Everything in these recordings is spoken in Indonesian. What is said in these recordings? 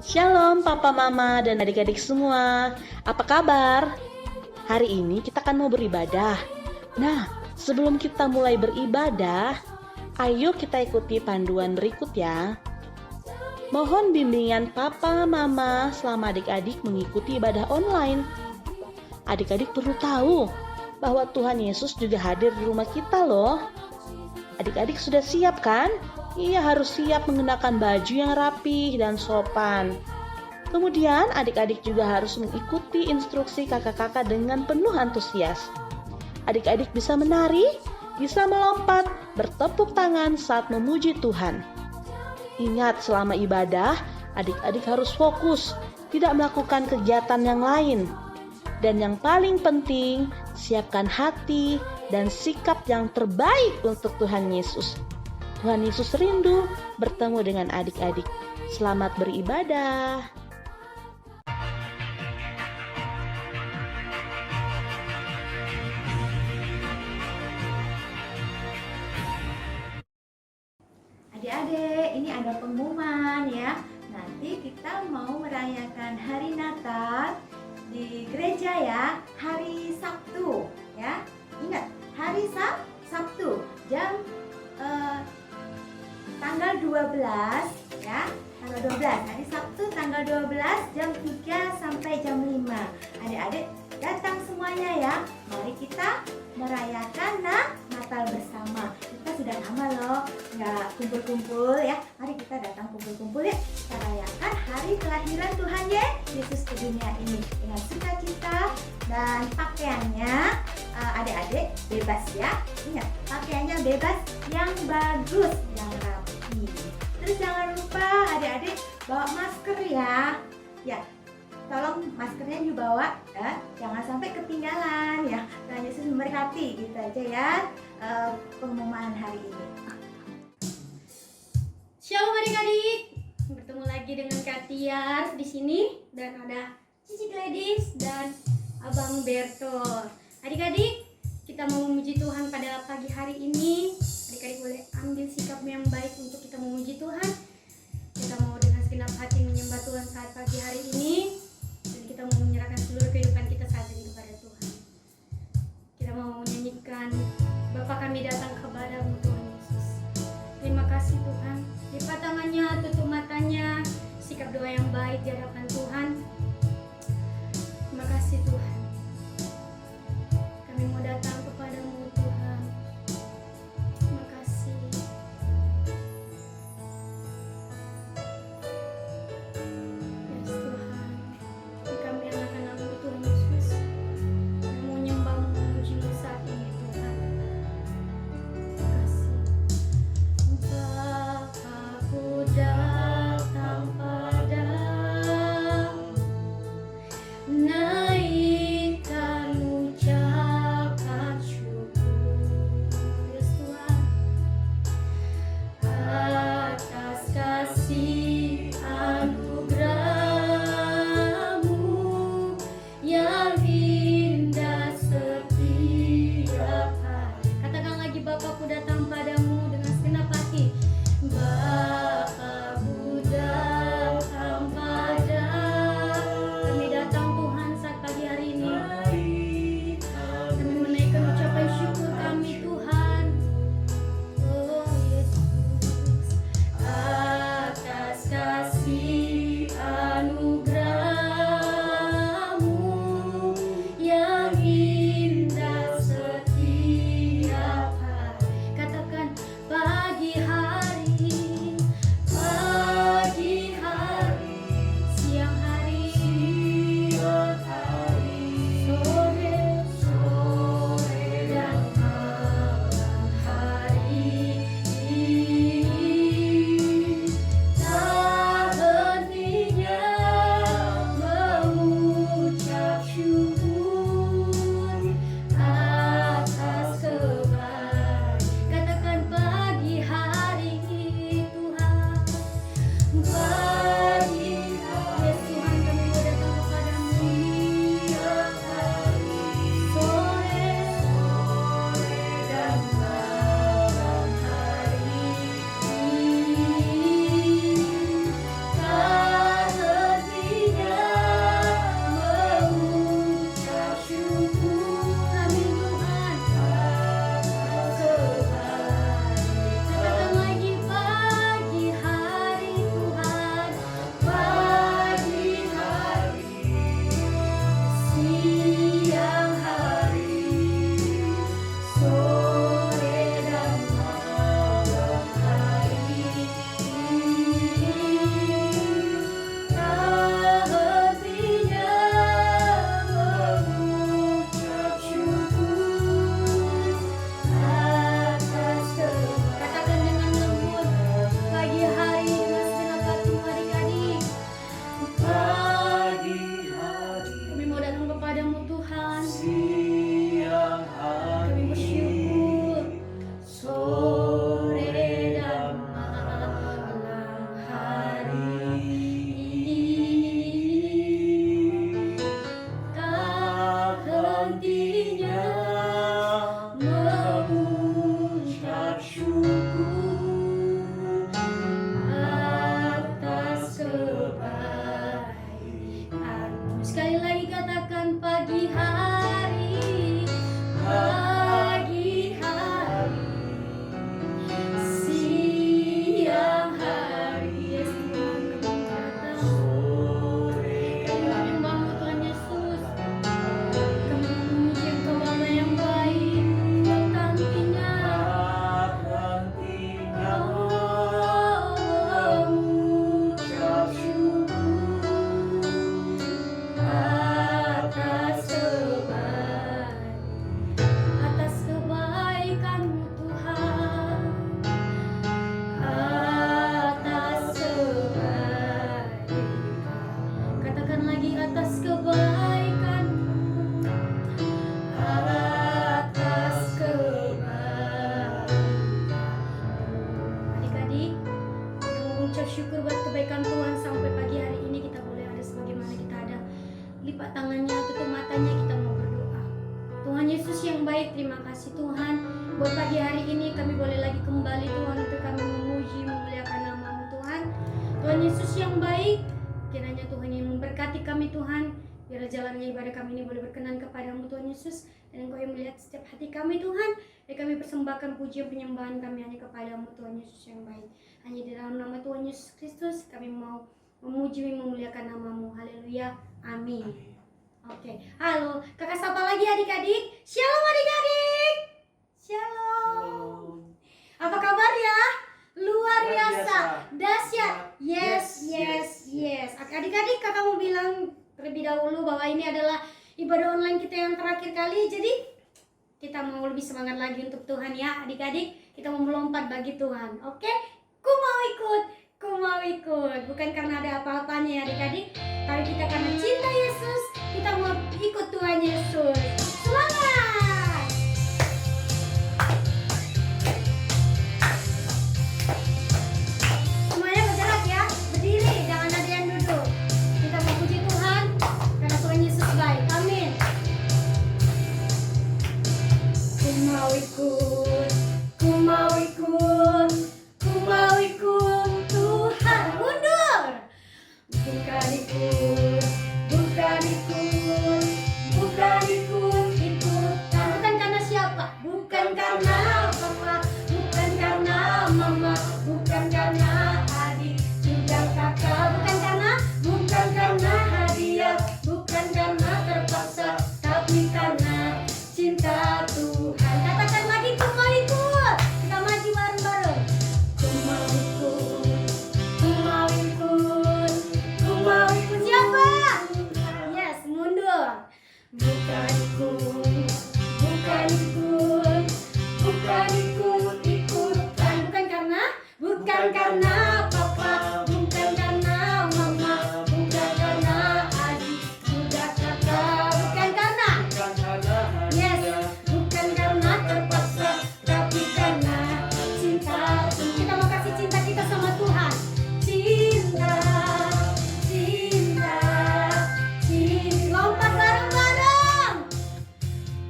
Shalom Papa Mama dan adik-adik semua. Apa kabar? Hari ini kita akan mau beribadah. Nah, sebelum kita mulai beribadah, ayo kita ikuti panduan berikut ya. Mohon bimbingan Papa Mama selama adik-adik mengikuti ibadah online. Adik-adik perlu tahu bahwa Tuhan Yesus juga hadir di rumah kita loh. Adik-adik sudah siap kan? Ia harus siap mengenakan baju yang rapih dan sopan. Kemudian adik-adik juga harus mengikuti instruksi kakak-kakak dengan penuh antusias. Adik-adik bisa menari, bisa melompat, bertepuk tangan saat memuji Tuhan. Ingat, selama ibadah, adik-adik harus fokus, tidak melakukan kegiatan yang lain. Dan yang paling penting, siapkan hati dan sikap yang terbaik untuk Tuhan Yesus. Tuhan Yesus rindu bertemu dengan adik-adik. Selamat beribadah. Adik-adik, ini ada pengumuman ya. Nanti kita mau merayakan hari Natal di gereja ya, hari Sabtu ya. Ingat, hari Sabtu jam tanggal 12 ya. Tanggal 12, hari Sabtu tanggal 12 jam 3 sampai jam 5. Adik-adik datang semuanya ya. Mari kita merayakan Natal bersama. Kita sudah lama loh nggak kumpul-kumpul ya. Mari kita datang kumpul-kumpul ya. Kita rayakan hari kelahiran Tuhan Yesus ke dunia ini dengan sukacita, dan pakaiannya adik-adik bebas ya. Ingat, pakaiannya bebas yang bagus, yang rapi. Terus jangan lupa adik-adik bawa masker ya. Ya, tolong maskernya dibawa ya, jangan sampai ketinggalan ya. Tuhan Yesus memberkati. Gitu aja ya pengumuman hari ini. Shalom adik-adik, bertemu lagi dengan Kak Tiar di sini, dan ada Cici Gladys dan Abang Berto. Adik-adik, kita mau memuji Tuhan pada pagi hari ini. Adik-adik boleh ambil sikap yang baik untuk kita memuji Tuhan. Kita mau dengan segenap hati menyembah Tuhan saat pagi hari ini, dan kita mau menyerahkan seluruh kehidupan kita saat ini kepada Tuhan. Kita mau menyanyikan Bapa kami datang kepadamu Tuhan Yesus. Terima kasih Tuhan. Lipat tangannya, tutup matanya, sikap doa yang baik di hadapan Tuhan. Terima kasih Tuhan. Kami mau datang kepadamu Tuhan. Terima kasih. Yes Tuhan. Kami anak-anakmu Tuhan Yesus. Kami mau nyembahmu, memujimu saat ini Tuhan. Terima kasih. Aku datang padamu, naik mengucap syukur buat kebaikan Tuhan sampai pagi hari ini kita boleh ada sebagaimana kita ada. Lipat tangannya, tutup matanya, kita mau berdoa. Tuhan Yesus yang baik, terima kasih Tuhan. Buat pagi hari ini kami boleh lagi kembali Tuhan untuk kami memuji, memuliakan nama-Mu Tuhan. Tuhan Yesus yang baik, kiranya Tuhan yang memberkati kami Tuhan. Biar jalannya ibadah kami ini boleh berkenan kepadamu Tuhan Yesus. Dan Engkau yang melihat setiap hati kami Tuhan. Dan kami persembahkan pujian penyembahan kami hanya kepadamu Tuhan Yesus yang baik. Hanya di dalam nama Tuhan Yesus Kristus kami mau memuji, memuliakan nama-Mu. Haleluya. Amin. Oke. Halo. Kakak sapa lagi adik-adik. Shalom adik-adik. Shalom. Apa kabar ya? Luar biasa. Dahsyat. Yes, yes, yes. Adik-adik kakak mau bilang terlebih dahulu bahwa ini adalah ibadah online kita yang terakhir kali. Jadi kita mau lebih semangat lagi untuk Tuhan ya adik-adik. Kita mau melompat bagi Tuhan. Oke? Ku mau ikut. Ku mau ikut. Bukan karena ada apa-apanya ya adik-adik. Tapi kita karena cinta Yesus. Kita mau ikut Tuhan Yesus. Semangat! Semuanya bergerak ya. Berdiri. Jangan ada yang duduk. Kita mau puji Tuhan. Karena Tuhan Yesus baik. Amin. Ku mau ikut, ku mau ikut, ku mau ikut Tuhan. Mundur. Bukan ikut, bukan ikut, bukan ikut ikutan. Bukan karena siapa? Bukan karena papa, bukan karena mama, bukan karena adik, juga kakak. Bukan karena hadiah, bukan karena terpaksa, tapi karena cinta Tuhan. Katakan lagi, ku mau ikut. Kita maju bareng-bareng. Ku mau ikut, ku mau ikut, ku mau ikut siapa? Yes, mundur. Bukan ikut, bukan ikut, bukan ikut ikutan. Bukan karena papa, bukan karena mama, bukan karena adik, juga kakak. Bukan karena yes, bukan karena terpaksa, tapi karena cinta. Kita mau kasih cinta kita sama Tuhan. Cinta, cinta, cinta. Lompat bareng-bareng.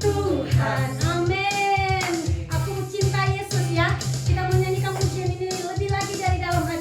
Tuhan, amin. Aku cinta Yesus ya. Kita menyanyikan pujian ini lebih lagi dari dalam hati.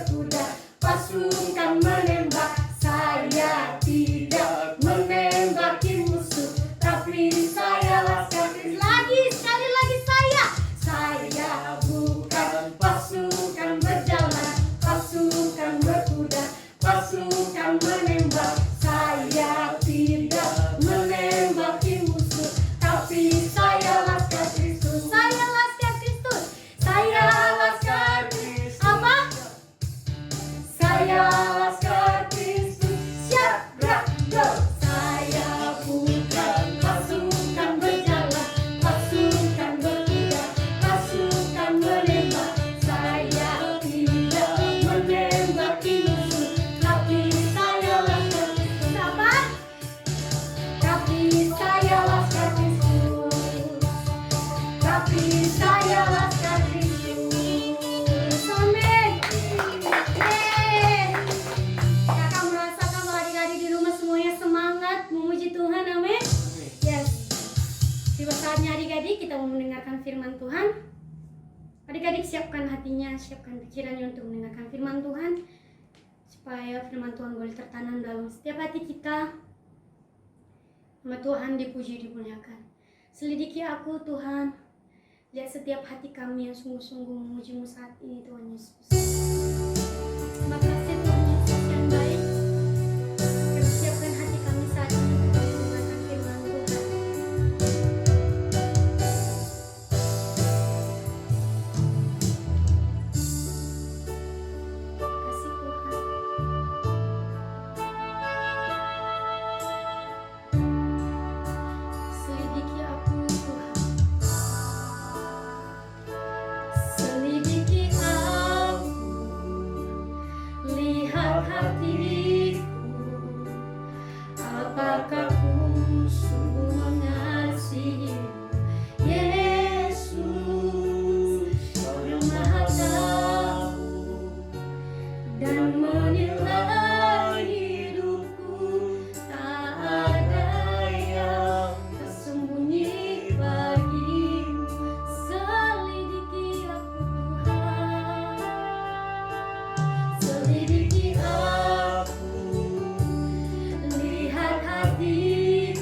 berkuda, pasukan menembak. Saya tidak menembaki musuh, tapi saya laskar Kristus. Sekali lagi saya bukan pasukan berjalan, pasukan berkuda, pasukan menembak. Saya tidak menembaki musuh, tapi saya laskar Kristus. Saya laskar Kristus. Saya laskar Kristus. Apa? Saya laskar Kristus. Siap, gerak, go. Saya bukan pasukan berjalan, pasukan berkuda, pasukan menembak. Saya tidak menembaki musuh, tapi saya laskar Kristus. Apa? Tapi saya laskar Kristus. Tapi saya laskar Kristus. Amin. Yeay. Kakak merasakan bahwa adik-adik di rumah semuanya semangat memuji Tuhan. Amin. Yes. Tiba saatnya adik-adik kita mau mendengarkan firman Tuhan. Adik-adik siapkan hatinya, siapkan pikirannya untuk mendengarkan firman Tuhan, supaya firman Tuhan boleh tertanam dalam setiap hati kita. Nama Tuhan dipuji, dimuliakan. Selidiki aku Tuhan, lihat setiap hati kami yang sungguh-sungguh memuji-Mu saat ini Tuhan Yesus. Terima kasih Tuhan Yesus yang baik. Kami siapkan hati kami saat ini untuk mendengarkan firman Tuhan. Kasih Tuhan. Selidiki aku Tuhan. Selidiki aku, lihat hatiku, apakah ku sungguh mengasihi Yesus. Kau yang Maha Tahu dan menilai hidupku, tak ada yang tersembunyi bagimu. Selidiki aku Tuhan, selidiki aku, lihat hatiku,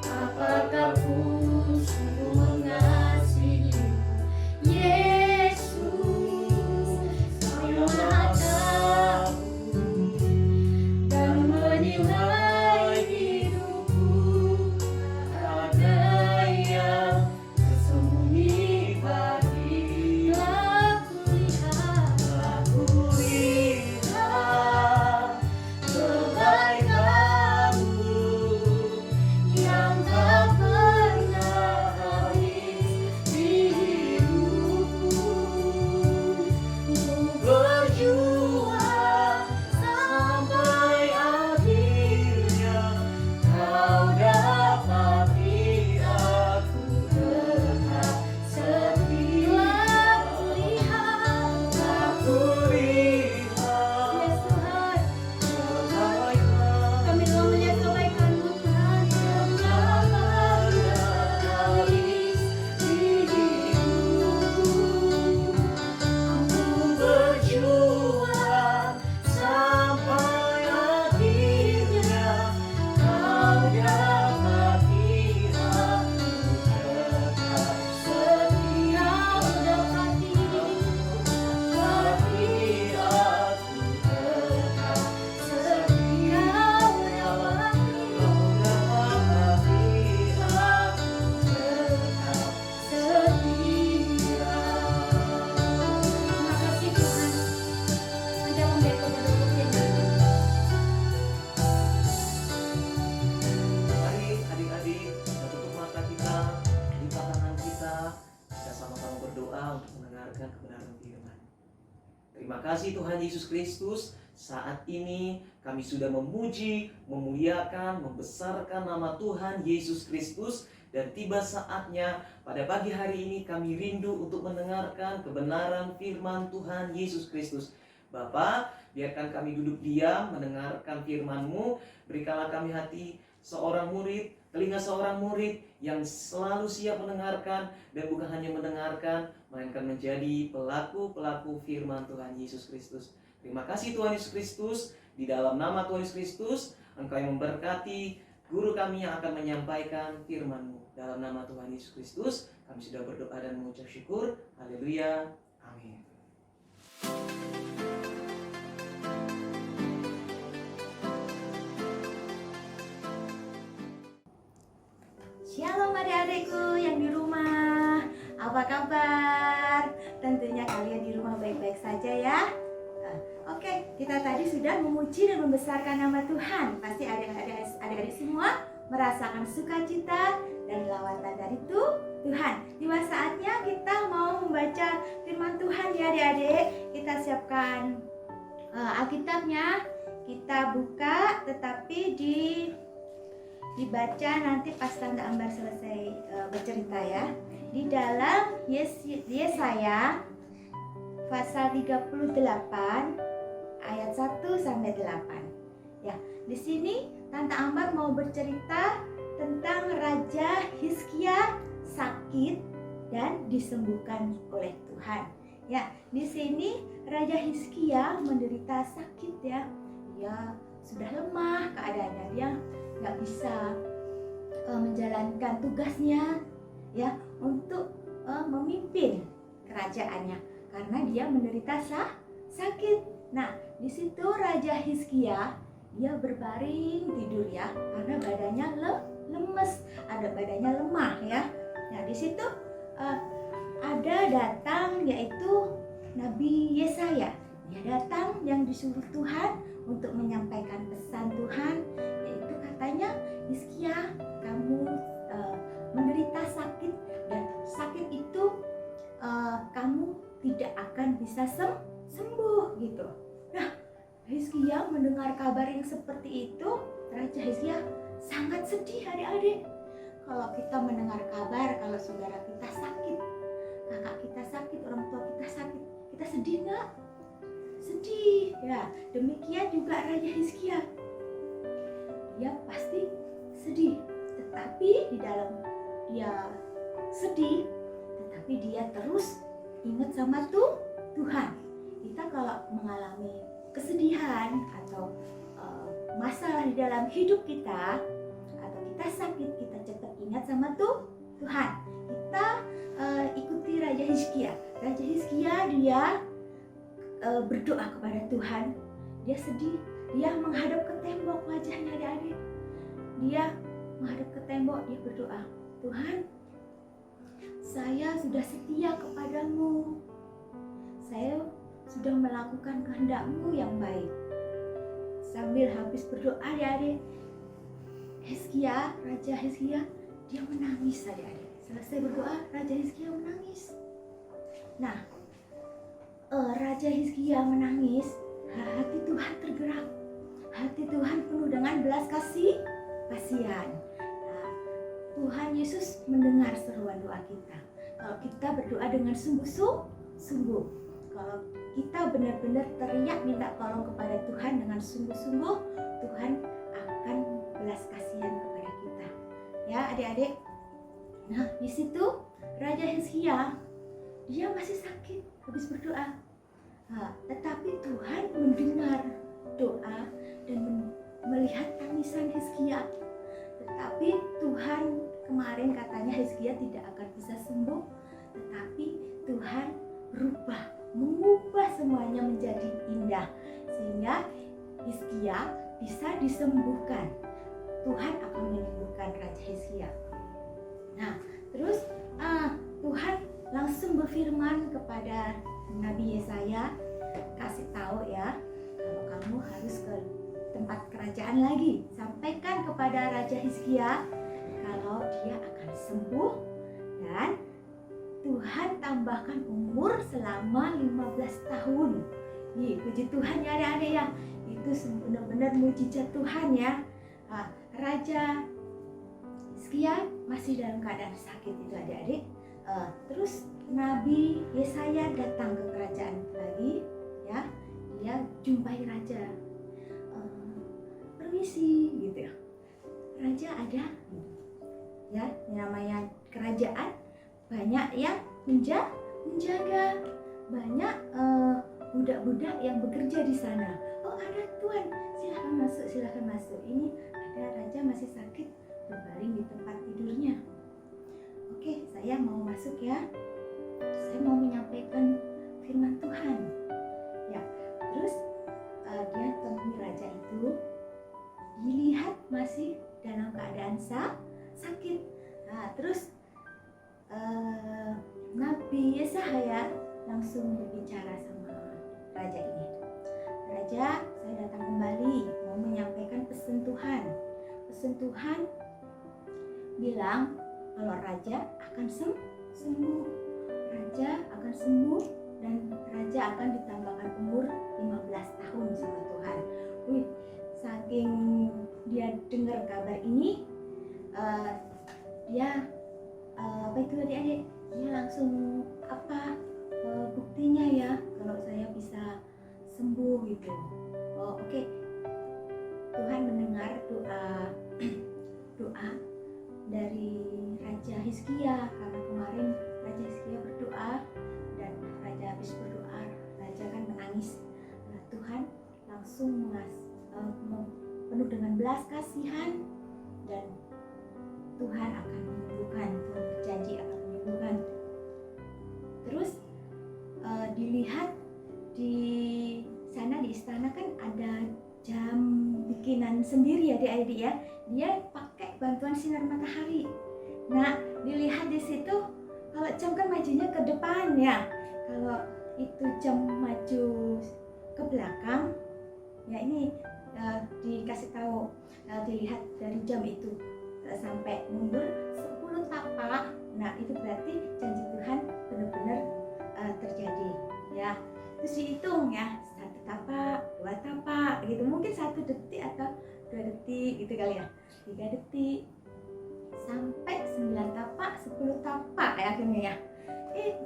apakah ku sungguh mengasihi Yesus. Kau yang Maha Tahu dan menilai hidupku, tak ada yang tersembunyi bagimu. Aku lihat kebaikan-Mu yang tak pernah habis di hidupku. Ku berjuang sampai akhirnya, Kau dapati aku tetap setia. Aku lihat yes Tuhan, kami telah melihat kebaikan-Mu Tuhan yang tak pernah habis di hidupku. Aku berjuang sampai akhirnya, Kau dapati aku tetap setia. Kau dapati aku tetap setia. Kau dapati aku tetap setia. Terima kasih Tuhan. Nanti Abang Beko berdua berdua. Mari adik-adik, kita tutup mata kita, lipat tangan kita sama-sama berdoa untuk mendengarkan kebenaran firman. Terima kasih Tuhan Yesus Kristus, saat ini kami sudah memuji, memuliakan, membesarkan nama Tuhan Yesus Kristus. Dan tiba saatnya pada pagi hari ini kami rindu untuk mendengarkan kebenaran firman Tuhan Yesus Kristus. Bapa, biarkan kami duduk diam mendengarkan firman-Mu. Berikanlah kami hati seorang murid, telinga seorang murid yang selalu siap mendengarkan, dan bukan hanya mendengarkan, melainkan menjadi pelaku-pelaku firman Tuhan Yesus Kristus. Terima kasih Tuhan Yesus Kristus. Di dalam nama Tuhan Yesus Kristus, Engkau yang memberkati guru kami yang akan menyampaikan firman-Mu. Dalam nama Tuhan Yesus Kristus, kami sudah berdoa dan mengucap syukur. Haleluya. Amin. Shalom adik-adikku yang di rumah. Apa kabar? Tentunya kalian di rumah baik-baik saja ya. Oke, kita tadi sudah memuji dan membesarkan nama Tuhan. Pasti adik-adik semua merasakan sukacita dan lawatan dari Tuhan. Tiba saatnya kita mau membaca firman Tuhan ya adik-adik. Kita siapkan Alkitabnya, kita buka, tetapi dibaca nanti pas Tante Ambar selesai bercerita ya. Di dalam Yesaya pasal 38 ayat 1 sampai 8. Ya, di sini Tante Ambar mau bercerita tentang Raja Hizkia sakit dan disembuhkan oleh Tuhan. Ya, di sini Raja Hizkia menderita sakit ya. Dia sudah lemah keadaannya, dia nggak bisa menjalankan tugasnya ya untuk memimpin kerajaannya karena dia menderita sakit. Nah, di situ Raja Hizkia dia berbaring tidur ya karena badannya lemes, badannya lemah ya. Nah, di situ ada datang yaitu Nabi Yesaya. Dia datang yang disuruh Tuhan untuk menyampaikan pesan Tuhan, yaitu katanya, Hizkia, kamu menderita sakit dan sakit itu kamu tidak akan bisa sembuh gitu. Nah, Hizkia mendengar kabar yang seperti itu, Raja Hizkia sangat sedih adik-adik. Kalau kita mendengar kabar kalau saudara kita sakit, kakak kita sakit, orang tua kita sakit, kita sedih nggak? Sedih ya. Demikian juga Raja Hizkia, dia pasti sedih. Tetapi di dalam dia sedih, tetapi dia terus ingat sama Tuhan. Kita kalau mengalami kesedihan atau masalah di dalam hidup kita, atau kita sakit, kita cepat ingat sama Tuhan. Kita ikuti Raja Hizkia. Raja Hizkia dia berdoa kepada Tuhan. Dia sedih, dia menghadap ke tembok wajahnya adik-adik. Dia menghadap ke tembok, dia berdoa, Tuhan, saya sudah setia kepadamu. Saya sudah melakukan kehendak-Mu yang baik. Sambil habis berdoa adik-adik, Hizkia, Raja Hizkia, dia menangis adik-adik. Selesai berdoa, Raja Hizkia menangis. Nah, Raja Hizkia menangis, hati Tuhan tergerak. Hati Tuhan penuh dengan belas kasihan. Nah, Tuhan Yesus mendengar seruan doa kita. Kalau kita berdoa dengan sungguh-sungguh, kalau kita benar-benar teriak minta tolong kepada Tuhan dengan sungguh-sungguh, Tuhan akan belas kasihan kepada kita. Ya adik-adik. Nah, di situ Raja Hizkia dia masih sakit habis berdoa. Tetapi Tuhan mendengar doa dan melihat tangisan Hizkia. Tetapi Tuhan kemarin katanya Hizkia tidak akan bisa sembuh, tetapi Tuhan mengubah semuanya menjadi indah sehingga Hizkia bisa disembuhkan. Tuhan akan menyembuhkan Raja Hizkia. Nah, terus Tuhan langsung berfirman kepada Nabi Yesaya, kasih tahu ya, kalau kamu harus ke tempat kerajaan lagi, sampaikan kepada Raja Hizkia kalau dia akan sembuh dan Tuhan tambahkan umur selama 15 tahun. Nih, puji Tuhan ya adik-adik ya, itu benar-benar mujizat Tuhan ya. Raja Hizkia masih dalam keadaan sakit itu adik-adik. Terus Nabi Yesaya datang ke kerajaan lagi ya, dia jumpai raja, permisi gitu ya. raja ada, ya, namanya kerajaan banyak yang menjaga, banyak budak-budak yang bekerja di sana. Oh, ada tuan, silahkan masuk. Ini ada raja masih sakit berbaring di tempat tidurnya. Oke, saya mau masuk ya. Saya mau menyampaikan firman Tuhan. Ya, terus dia temui raja itu, dilihat masih dalam keadaan sakit. Nah, terus Nabi Yesaya langsung berbicara sama raja ini. Raja, saya datang kembali mau menyampaikan pesan Tuhan. Pesan Tuhan bilang kalau raja akan sembuh. Raja akan sembuh dan raja akan ditambahkan umur 15 tahun sama Tuhan. Wih, saking dia dengar kabar ini, dia apa itu adik-adik? Dia langsung buktinya ya kalau saya bisa sembuh gitu. Oh, oke. Tuhan mendengar doa dari Raja Hizkia, karena kemarin Raja Hizkia berdoa dan Raja habis berdoa, Raja kan menangis. Nah, Tuhan langsung penuh dengan belas kasihan dan Tuhan akan menyembuhkan. Tuhan berjanji akan menyembuhkan. Terus dilihat di sana di istana kan ada jam bikinan sendiri ya adik-adik ya. Dia pakai bantuan sinar matahari. Nah, dilihat di situ kalau jam kan majunya ke depan ya. Kalau itu jam maju ke belakang, ya ini dikasih tahu, dilihat dari jam itu sampai mundur 10 tapak. Nah, itu berarti janji Tuhan benar-benar terjadi ya. Terus dihitung ya, 1 tapak, 2 tapak gitu, mungkin 1 detik atau 2 detik gitu kali ya, 3 detik sampai 9 tapak, 10 tapak ya akhirnya ya.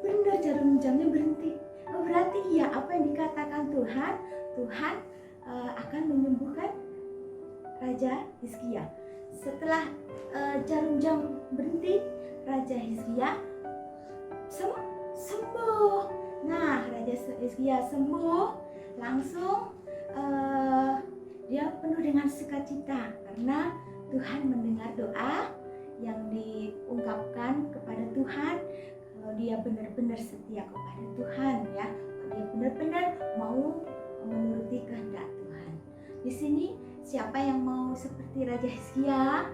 Benar jarum jamnya berhenti. Oh, berarti ya apa yang dikatakan Tuhan akan menyembuhkan Raja Hizkia. Setelah jarum jam berhenti, Raja Hizkia sembuh. Nah, Raja Hizkia sembuh, langsung dia penuh dengan sukacita karena Tuhan mendengar doa yang diungkapkan kepada Tuhan. Kalau dia benar-benar setia kepada Tuhan ya, kalau dia benar-benar mau menuruti kehendak Tuhan. Di sini siapa yang mau seperti Raja Hizkia?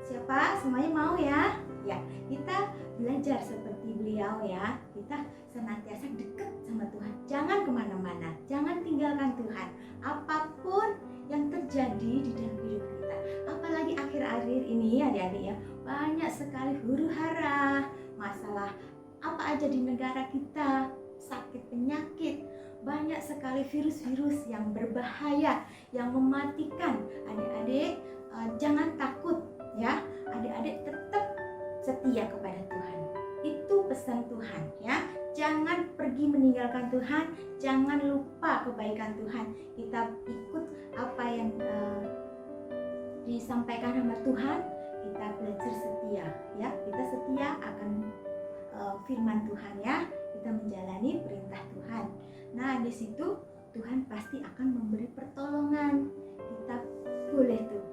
Siapa? Semuanya mau ya? Ya, kita belajar seperti beliau ya. Kita senantiasa dekat sama Tuhan. Jangan kemana-mana, jangan tinggalkan Tuhan. Apapun yang terjadi di dalam hidup kita, apalagi akhir-akhir ini adik-adik ya, banyak sekali huru-hara, masalah apa aja di negara kita, sakit penyakit, banyak sekali virus-virus yang berbahaya, yang mematikan. Adik-adik jangan takut ya, adik-adik tetap setia kepada Tuhan. Itu pesan Tuhan ya. Jangan pergi meninggalkan Tuhan, jangan lupa kebaikan Tuhan. Kita ikut apa yang disampaikan sama Tuhan, kita belajar setia ya. Kita setia akan firman Tuhan ya. Kita menjalani perintah Tuhan. Nah, di situ Tuhan pasti akan memberi pertolongan. Kita boleh tuh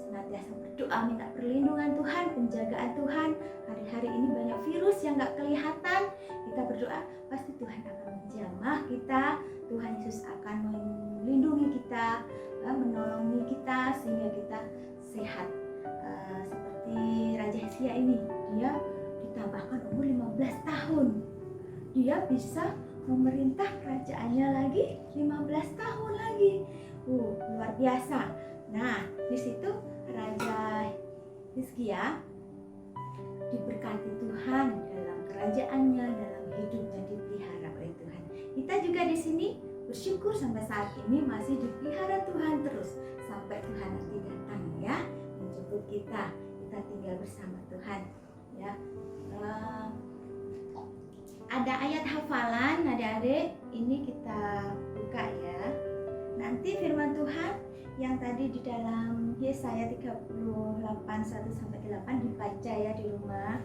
senantiasa berdoa, minta perlindungan Tuhan, penjagaan Tuhan. Hari-hari ini banyak virus yang gak kelihatan. Kita berdoa, pasti Tuhan akan menjamah kita. Tuhan Yesus akan melindungi kita, menolongi kita sehingga kita sehat. Seperti Raja Hizkia ini, dia ditambahkan umur 15 tahun. Dia bisa memerintah kerajaannya lagi 15 tahun lagi. Luar biasa. Nah, di situ Raja Hizkia diberkati Tuhan dalam kerajaannya, dalam hidupnya dipelihara oleh Tuhan. Kita juga di sini bersyukur sampai saat ini masih dipelihara Tuhan terus sampai Tuhan nanti datang ya menjemput kita. Kita tinggal bersama Tuhan ya. Ada ayat hafalan adik-adik, ini kita buka ya. Nanti firman Tuhan yang tadi di dalam Yesaya 38:1-8 dibaca ya di rumah.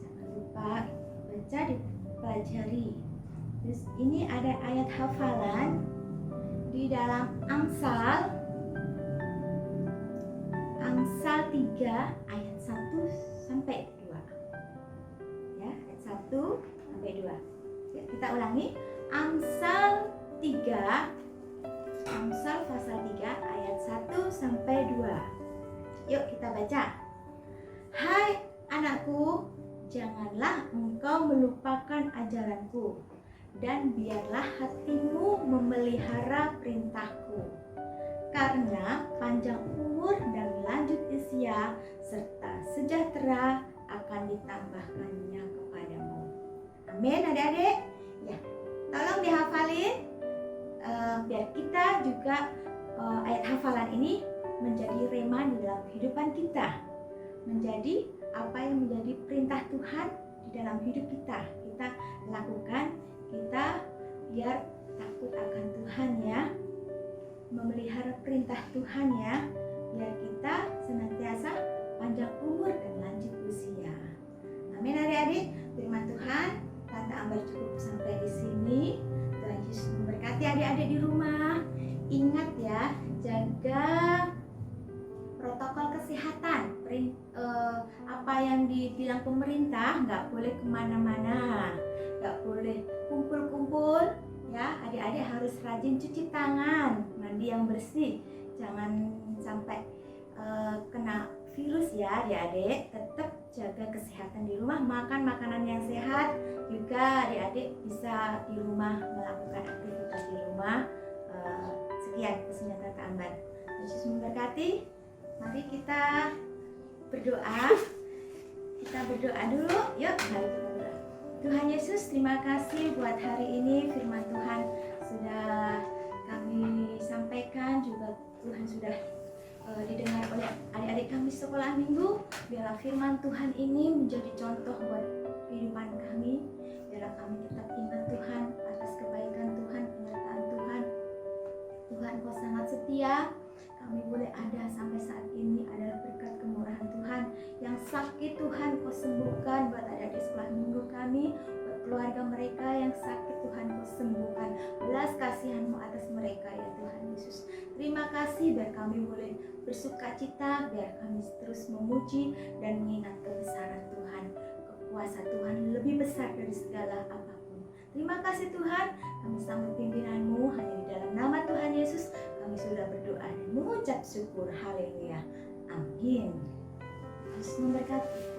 Jangan lupa baca, dipelajari. Terus ini ada ayat hafalan di dalam Amsal 3 ayat 1-2. Ya, ayat 1-2. Ya, kita ulangi. Amsal pasal 3 ayat 1-2. Yuk kita baca. Hai anakku, janganlah engkau melupakan ajaranku, dan biarlah hatimu memelihara perintahku. Karena panjang umur dan lanjut usia serta sejahtera akan ditambahkannya kepadamu. Amin adik-adik. Ya, tolong dihafalin biar kita juga ayat hafalan ini menjadi rema di dalam kehidupan kita. Menjadi apa yang menjadi perintah Tuhan di dalam hidup kita. Kita lakukan, kita biar takut akan Tuhan ya. Memelihara perintah Tuhan ya, biar kita senantiasa panjang umur dan lanjut usia. Amin adik-adik. Firman Tuhan, Tante Ambar cukup sampai di sini. Tuhan Yesus memberkati adik-adik di rumah. Ingat ya, jaga protokol kesehatan. Apa yang dibilang pemerintah, nggak boleh kemana-mana, nggak boleh kumpul-kumpul. Ya, adik-adik harus rajin cuci tangan, mandi yang bersih, jangan sampai kena virus ya adik-adik. Tetap jaga kesehatan di rumah, makan makanan yang sehat. Juga adik-adik bisa di rumah melakukan aktivitas di rumah. Sekian pesannya Tante Ambar. Yesus memberkati. Mari kita berdoa. Kita berdoa dulu. Yuk, mari kita berdoa. Tuhan Yesus, terima kasih buat hari ini. Firman Tuhan sudah kami sampaikan, juga Tuhan sudah didengar oleh adik-adik kami sekolah minggu. Biarlah firman Tuhan ini menjadi contoh buat kehidupan kami. Biarlah kami tetap ingat Tuhan atas kebaikan Tuhan, penyertaan Tuhan. Tuhan, Kau sangat setia. Kami boleh ada sampai saat ini adalah berkat kemurahan Tuhan. Yang sakit Tuhan Kau sembuhkan, buat adik-adik sekolah minggu kami, buat keluarga mereka yang sakit Tuhan Kau sembuhkan. Belas kasihan-Mu atas mereka ya Tuhan Yesus. Terima kasih biar kami boleh bersukacita, biar kami terus memuji dan mengingat kebesaran Tuhan. Kuasa Tuhan lebih besar dari segala apapun. Terima kasih Tuhan, kami sambut pimpinan-Mu hanya di dalam nama Tuhan Yesus. Kami sudah berdoa dan mengucap syukur. Haleluya. Amin. Yesus memberkati.